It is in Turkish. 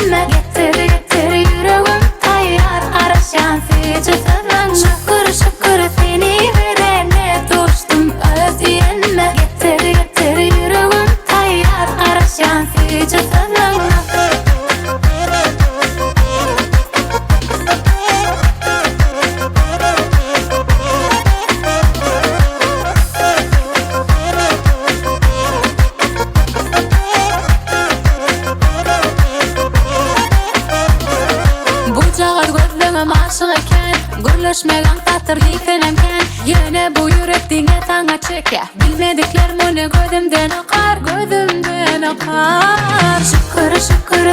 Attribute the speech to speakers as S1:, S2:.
S1: yenme. Getir getir yüreğim tayyar, araşan fecifeden. Şükür şükür seni verene dostum öz yenme. Getir getir yüreğim tayyar, araşan fecifeden. Gürleşmeyen tatırlı fenemken yine bu yürek dinge tanga çeke. Bilmedikler bunu gözümden akar, gözümden akar. Şükür şükür